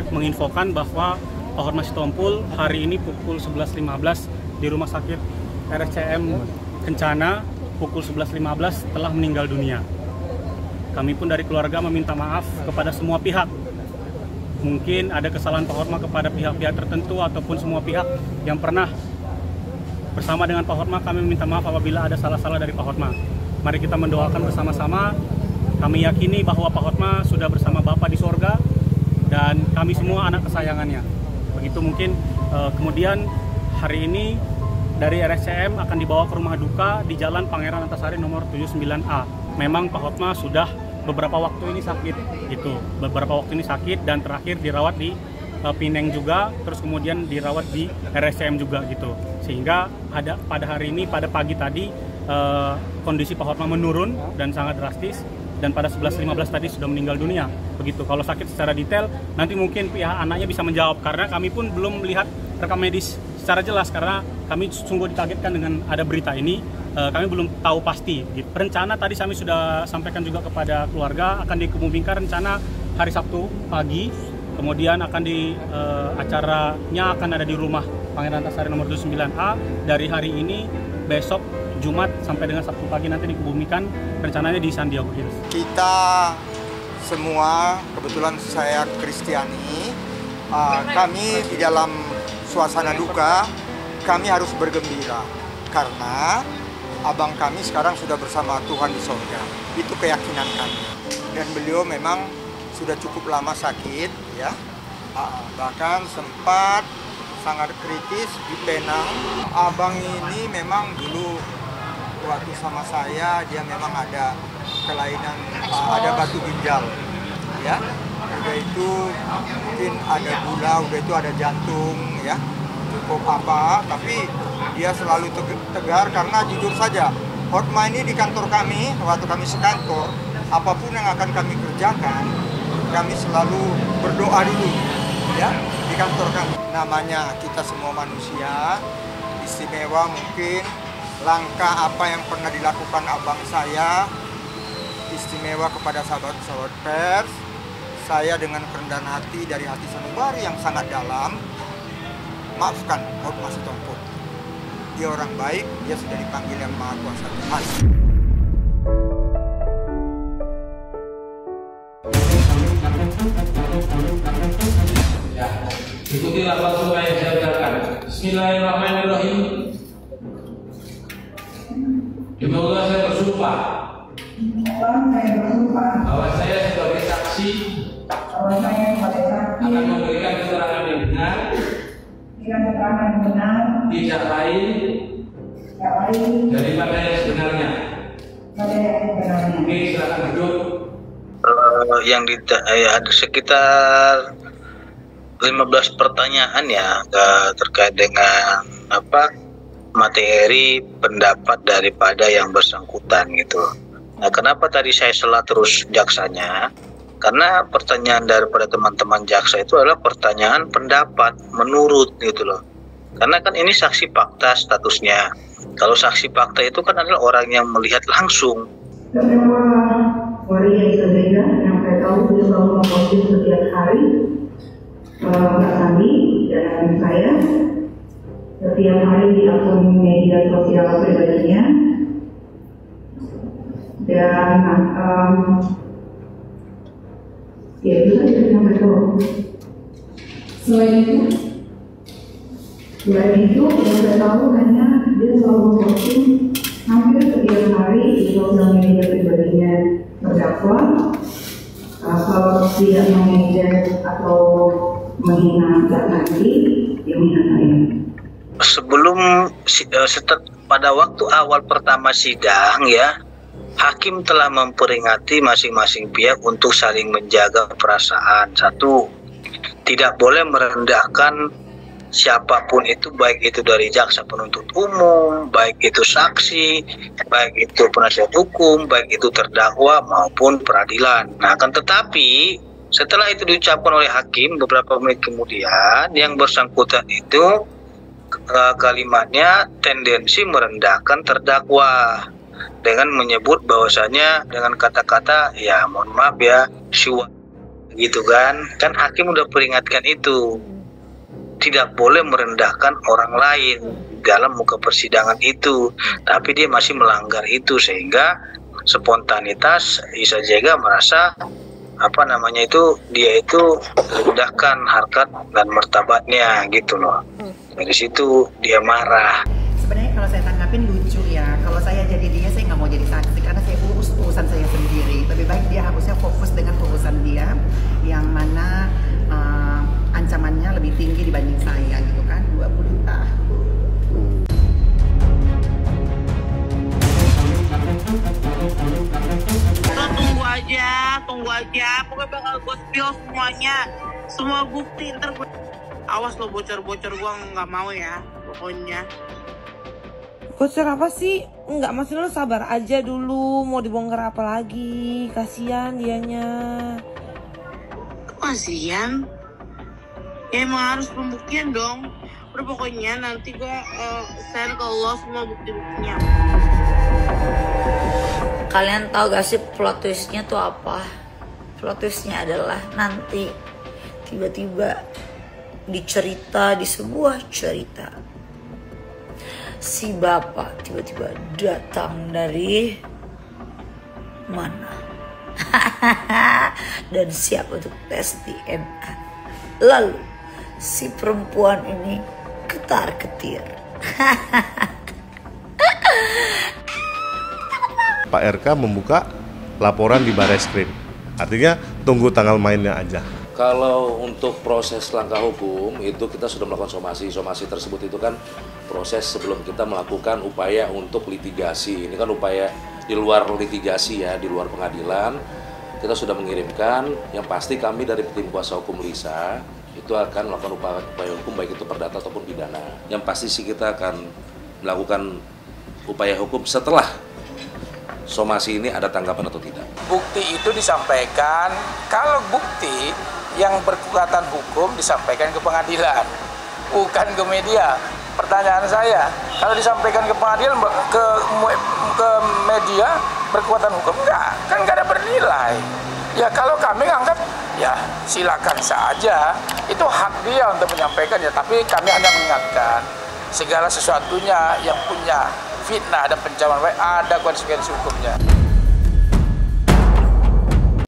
menginfokan bahwa Pak Hotma Sitompul hari ini pukul 11.15 di Rumah Sakit RSCM Kencana pukul 11.15 telah meninggal dunia. Kami pun dari keluarga meminta maaf kepada semua pihak. Mungkin ada kesalahan Pak Hotma kepada pihak-pihak tertentu ataupun semua pihak yang pernah bersama dengan Pak Hotma. Kami meminta maaf apabila ada salah-salah dari Pak Hotma. Mari kita mendoakan bersama-sama. Kami yakini bahwa Pak Hotma sudah bersama Bapa di sorga dan kami semua anak kesayangannya. Begitu mungkin kemudian hari ini dari RSCM akan dibawa ke rumah duka di Jalan Pangeran Antasari nomor 79A. Memang Pak Hotma sudah beberapa waktu ini sakit gitu. Beberapa waktu ini sakit dan terakhir dirawat di Pineng juga, terus kemudian dirawat di RSCM juga gitu. Sehingga pada hari ini, pada pagi tadi kondisi Pak Hotma menurun dan sangat drastis, dan pada 11.15 tadi sudah meninggal dunia. Begitu. Kalau sakit secara detail nanti mungkin pihak anaknya bisa menjawab, karena kami pun belum melihat rekam medis secara jelas karena kami sungguh dikagetkan dengan ada berita ini. Kami belum tahu pasti. Rencana tadi kami sudah sampaikan juga kepada keluarga akan dikemudikan rencana hari Sabtu pagi. Kemudian akan acaranya akan ada di rumah Pangeran Antasari nomor 79A dari hari ini, besok Jumat sampai dengan Sabtu pagi nanti dikebumikan, rencananya di San Diego Hills. Kita semua, kebetulan saya Kristiani, kami di dalam suasana duka, kami harus bergembira karena abang kami sekarang sudah bersama Tuhan di sorga. Itu keyakinan kami. Dan beliau memang sudah cukup lama sakit, ya. Bahkan sempat sangat kritis di Penang. Abang ini memang dulu waktu sama saya dia memang ada kelainan, ada batu ginjal, ya. Udah itu mungkin ada gula, udah itu ada jantung, ya. Cukup apa, tapi dia selalu tegar karena jujur saja, Hotma ini di kantor kami, waktu kami sekantor, apapun yang akan kami kerjakan, kami selalu berdoa dulu, ya, di kantor kami. Namanya kita semua manusia, istimewa mungkin langkah apa yang pernah dilakukan abang saya, istimewa kepada sahabat-sahabat pers. Saya dengan kerendahan hati dari hati sanubari yang sangat dalam, maafkan Hotma Sitompul. Dia orang baik, dia sudah dipanggil yang Maha Kuasa Tuhan. Ya, ikutilah apa yang saya ucapkan. Bismillahirrahmanirrahim. Demi Allah saya bersumpah bahwa saya sebagai saksi akan memberikan keterangan yang benar, tidak lain daripada yang sebenarnya. Oke, silakan duduk. Ada sekitar 15 pertanyaan ya terkait dengan materi pendapat daripada yang bersangkutan gitu. Nah, kenapa tadi saya sela terus jaksanya? Karena pertanyaan daripada teman-teman jaksa itu adalah pertanyaan pendapat menurut gitu loh. Karena kan ini saksi fakta statusnya. Kalau saksi fakta itu kan adalah orang yang melihat langsung. Beberapa waria berbeda yang saya tahu beliau selalu memposting setiap hari, Mbak Sandi dan saya setiap hari di akun media sosial pribadinya. Dan ya itu saja yang saya tahu. Selain itu yang saya tahu hanya dia selalu memposting hampir setiap hari di sosial media pribadinya terdakwa, kalau tidak mengejek atau menghina nanti, dia menghina saya. Sebelum pada waktu awal pertama sidang ya, hakim telah memperingati masing-masing pihak untuk saling menjaga perasaan. Satu, tidak boleh merendahkan siapapun itu, baik itu dari jaksa penuntut umum, baik itu saksi, baik itu penasihat hukum, baik itu terdakwa maupun peradilan. Nah, akan tetapi setelah itu diucapkan oleh hakim beberapa menit kemudian, yang bersangkutan itu kalimatnya tendensi merendahkan terdakwa dengan menyebut bahwasanya dengan kata-kata ya mohon maaf ya, gitu kan? Kan hakim udah peringatkan itu, tidak boleh merendahkan orang lain dalam muka persidangan itu, tapi dia masih melanggar itu, sehingga spontanitas Isa Jega merasa dia itu merendahkan harkat dan martabatnya gitu loh. Dari situ dia marah. Sebenarnya kalau saya tanggapin lucu ya, kalau saya jadi dia, saya nggak mau jadi saksi karena saya urus urusan saya sendiri. Lebih baik dia harusnya fokus dengan urusan dia, yang mana ancamannya lebih tinggi dibanding saya gitu kan, 20 tahun. Tunggu aja, pokoknya bakal gue spill semuanya, semua bukti, ntar gue awas lo bocor-bocor, gue nggak mau ya, pokoknya. Bocor apa sih? Enggak, maksudnya lo sabar aja dulu, mau dibongkar apa lagi, kasihan dianya. Kasihan? Ya emang harus pembuktian dong. Udah pokoknya nanti gue share ke lo semua bukti-buktinya. Kalian tahu gak sih plot twistnya tuh apa? Plot twistnya adalah nanti tiba-tiba dicerita, di sebuah cerita, si bapak tiba-tiba datang dari mana dan siap untuk tes DNA. Lalu si perempuan ini ketar-ketir. Pak RK membuka laporan di Barreskrim. Artinya tunggu tanggal mainnya aja. Kalau untuk proses langkah hukum itu kita sudah melakukan somasi. Somasi tersebut itu kan proses sebelum kita melakukan upaya untuk litigasi. Ini kan upaya di luar litigasi ya, di luar pengadilan. Kita sudah mengirimkan, yang pasti kami dari tim kuasa hukum Lisa itu akan melakukan upaya hukum baik itu perdata ataupun pidana. Yang pasti sih kita akan melakukan upaya hukum setelah somasi ini ada tanggapan atau tidak. Bukti itu disampaikan, kalau bukti yang berkekuatan hukum disampaikan ke pengadilan, bukan ke media. Pertanyaan saya, kalau disampaikan ke pengadilan, ke media berkekuatan hukum, enggak, kan enggak ada bernilai. Ya kalau kami anggap, ya silakan saja, itu hak dia untuk menyampaikan ya, tapi kami hanya mengingatkan segala sesuatunya yang punya fitnah dan pencemaran ada konsekuensi hukumnya.